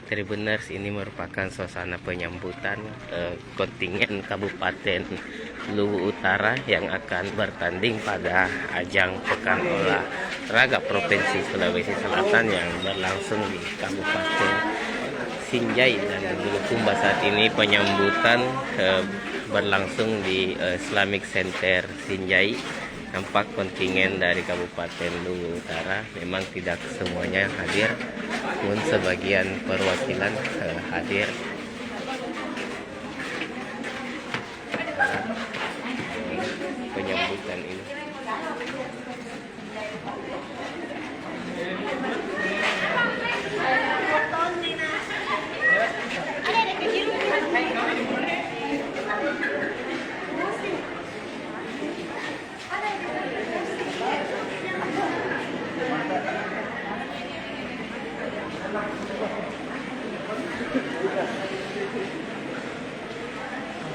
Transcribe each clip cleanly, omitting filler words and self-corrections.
Tribuners, ini merupakan suasana penyambutan kontingen Kabupaten Luwu Utara yang akan bertanding pada ajang Pekan Olahraga Provinsi Sulawesi Selatan yang berlangsung di Kabupaten Sinjai dan Bulukumba. Saat ini penyambutan berlangsung di Islamic Center Sinjai. Nampak kontingen dari Kabupaten Luwu Utara memang tidak semuanya hadir, pun sebagian perwakilan hadir. Penyambutan ini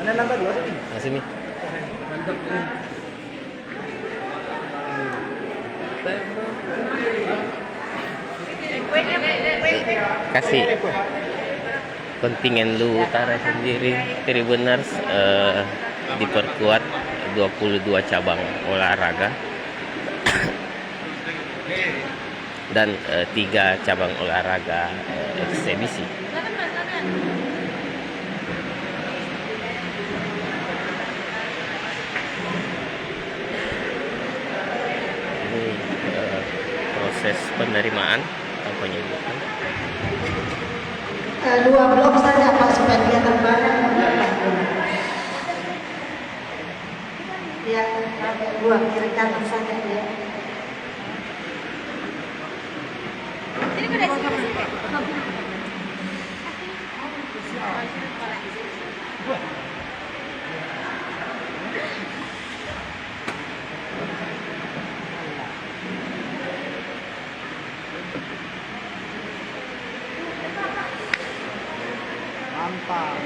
Mana lambat lo? masih nih. Mantap ini. Kasih kontingen Luwu Utara sendiri Tribuners diperkuat 22 cabang olahraga dan 3 cabang olahraga eksebisi. Ini proses penerimaan atau penyebutan. 2 blok saja Pak supaya kelihatan banyak. Ya, 2 kiri kanan saja ya. Mantap.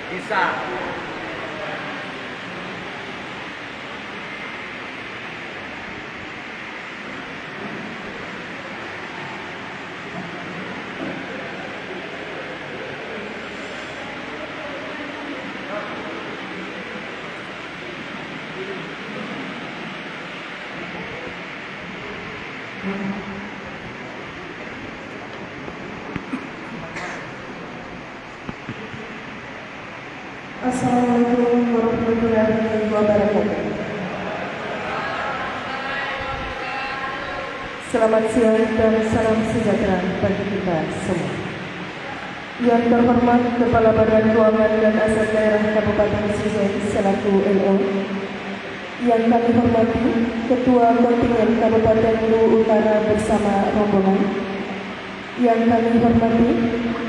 Bisa. Assalamualaikum warahmatullahi wabarakatuh. Selamat siang dan salam sejahtera bagi kita semua. Yang terhormat Kepala Badan Keuangan dan Aset Daerah Kabupaten Sinjai selaku LO, yang kami hormati Ketua Kontingen Kabupaten Luwu Utara bersama rombongan, yang kami hormati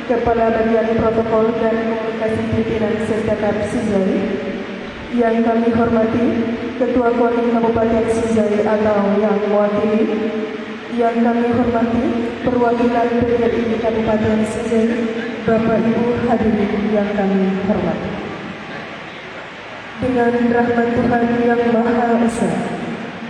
Kepala Bagian Protokol dan Komunikasi Pimpinan Sesekap Sinjai, yang kami hormati Ketua Koning Kabupaten Sinjai atau yang mewakili, yang kami hormati perwakilan PGRI Kabupaten Sinjai, Bapak Ibu hadirin yang kami hormati. Dengan rahmat Tuhan yang Maha Esa,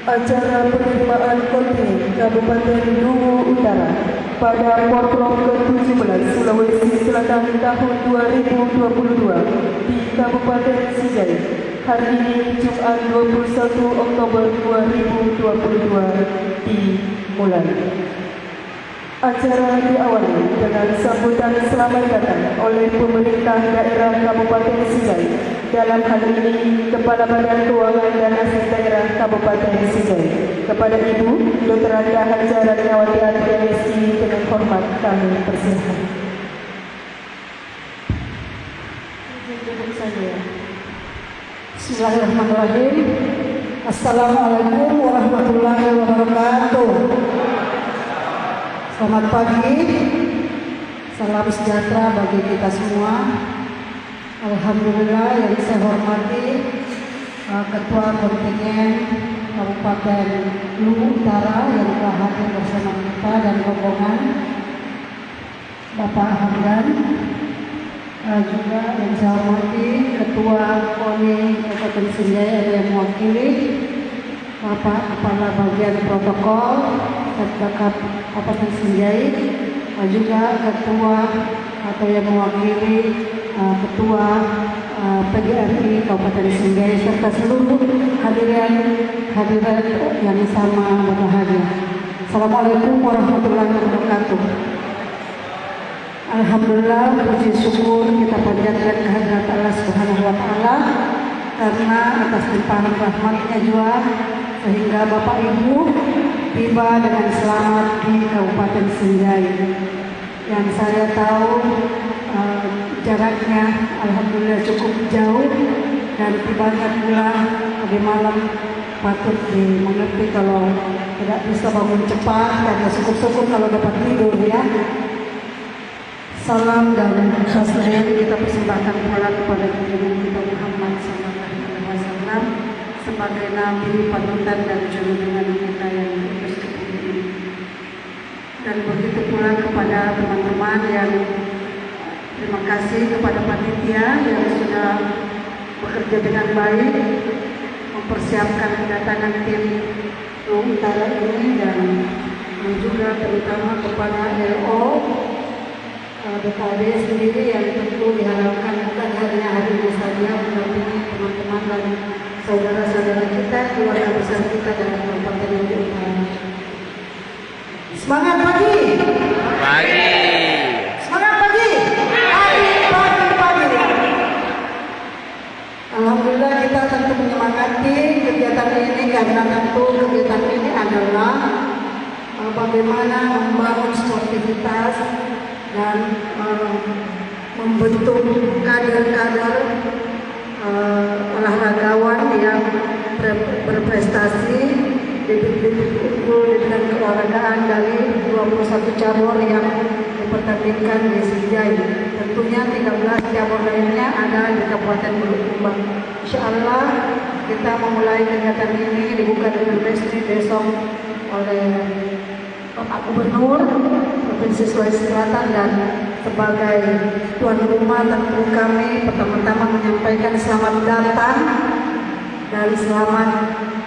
acara penerimaan kontingen Kabupaten Luwu Utara pada Porprov ke-17 Sulawesi Selatan tahun 2022 di Kabupaten Sinjai hari ini Jumat 21 Oktober 2022 dimulai. Acara diawali dengan sambutan selamat datang oleh pemerintah daerah Kabupaten Sinjai, dalam hal ini Kepala Badan Keuangan dan Aset Daerah Kabupaten Sinjai, kepada Ibu Dr. Anda Haja Ratnawati MSc dengan hormat kami persilakan. Bismillahirrahmanirrahim. Assalamualaikum warahmatullahi wabarakatuh. Selamat pagi, salam sejahtera bagi kita semua. Alhamdulillah, yang saya hormati Ketua Kontingen Kabupaten Luwu Utara yang telah hadir bersama kita dan rombongan, Bapak Hamdan, juga yang saya hormati Ketua KONI Kabupaten Sinjai yang mewakili, Bapak Kepala Bagian Protokol Sesekap Kabupaten Sinjai, juga ketua atau yang mewakili ketua PGRI Kabupaten Singgahi serta seluruh hadirat yang sama berbahagia. Assalamualaikum warahmatullahi wabarakatuh. Alhamdulillah, puji syukur kita panjatkan kehadirat Allah Subhanahu wa taala karena atas limpahan rahmatnya juga sehingga Bapak Ibu tiba dengan selamat di Kabupaten Singgahi. Yang saya tahu jaraknya alhamdulillah cukup jauh dan tibanya pula tadi malam patut dimengerti kalau tidak bisa bangun cepat karena syukur-syukur kalau dapat tidur ya. Salam dan taslim kita persembahkan pula kepada junjungan kita Muhammad SAW sebagai nabi panutan dan junjungan kita yang diutus ke bumi ini. Dan begitu pula kepada teman-teman yang terima kasih kepada panitia yang sudah bekerja dengan baik mempersiapkan kedatangan tim Luhut Utara ini dan juga terutama kepada LO BKD sendiri yang tentu diharapkan bukan hanya hari ini saja mendampingi teman-teman dan saudara-saudara kita, keluarga besar kita dari Kabupaten Luhut Utara. Semangat pagi! Pagi. Semangat pagi! Pagi! Alhamdulillah kita tentu menyemangati kegiatan ini karena tentu kegiatan ini adalah bagaimana membangun sportivitas dan membentuk kader-kader olahragawan yang berprestasi bibit-bibit unggul di bidang keolahragaan dari 21 cabur yang dipertandingkan di Singgahi. Tentunya 13 cabur lainnya ada di Kabupaten Bulukumba. Insyaallah kita memulai kegiatan ini dibuka dengan resmi besok oleh Bapak Gubernur Provinsi Sulawesi Selatan dan sebagai tuan rumah tentu kami pertama-tama menyampaikan selamat datang dan selamat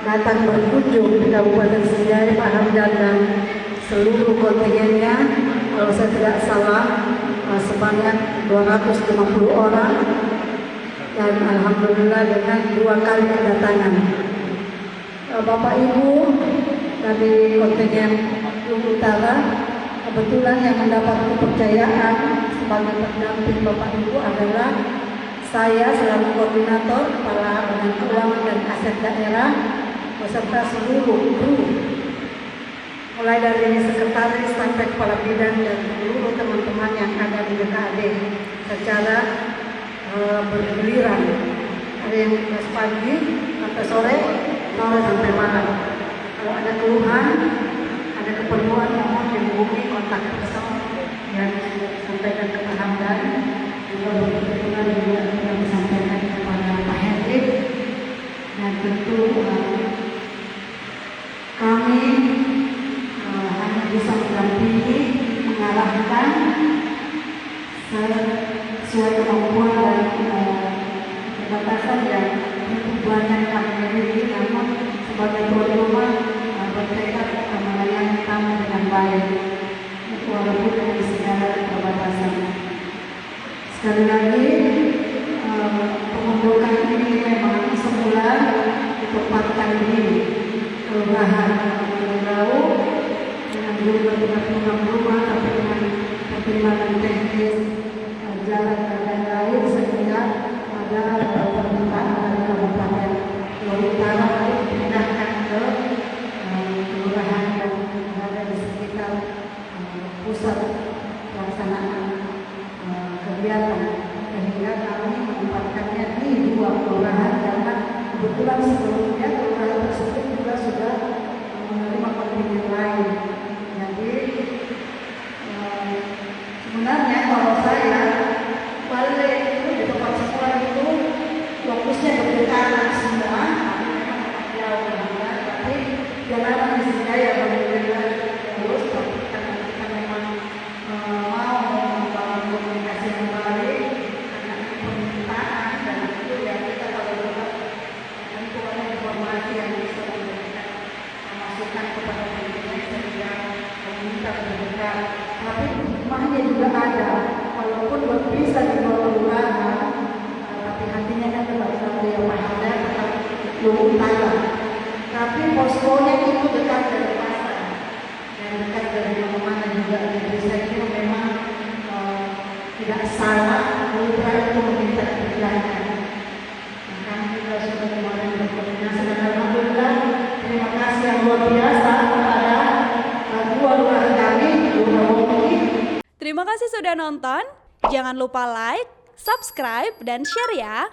datang berkunjung di Kabupaten Singgahi Pak Hamdan dan seluruh kontingennya. Kalau saya tidak salah sebanyak 250 orang dan alhamdulillah dengan 2 kali kedatangan. Bapak Ibu dari kontingen Luhut Utara kebetulan yang mendapat kepercayaan sebagai pendamping Bapak Ibu adalah saya selaku koordinator kepala badan keuangan dan aset daerah beserta seluruh kru mulai dari sekretaris sampai kepala bidang dan seluruh teman-teman yang ada di BKD secara bergiliran. Ada yang pagi sampai sore sampai malam. Kalau ada keluhan, ada keperluan mohon dihubungi kontak person yang disampaikan ke Pak Hamdan. Juga kebetulan juga sudah disampaikan kepada Pak Hendrik dan tentu kami hanya bisa mendampingi, mengarahkan sesuai kemampuan dan keterbatasan yang banyak kami miliki, namun sebagai tuan rumah bertekad melayani tamu dengan baik walaupun dengan segala keterbatasan. Sekali lagi pengunduran ini memang semula ditempatkan di Kelurahan Laut dengan jumlah 36 rumah tapi dengan pertimbangan teknis jalan dan lain sehingga ada permintaan dari Kabupaten Luhut Utara untuk dipindahkan ke kelurahan yang ada di sekitar pusat pelaksanaan kegiatan sehingga kami menempatkannya di 2 kelurahan karena kebetulan sebelumnya kelurahan tersebut juga sudah menerima kontingen lain. Jadi sebenarnya kalau Indonesia ini memang tidak salah Ultra itu meminta diperlakukan. Kami juga sudah kemarin berkoordinasi dan alhamdulillah terima kasih yang luar biasa kepada dua lurah kami, Lurah Woki. Terima kasih sudah nonton. Jangan lupa like, subscribe, dan share ya.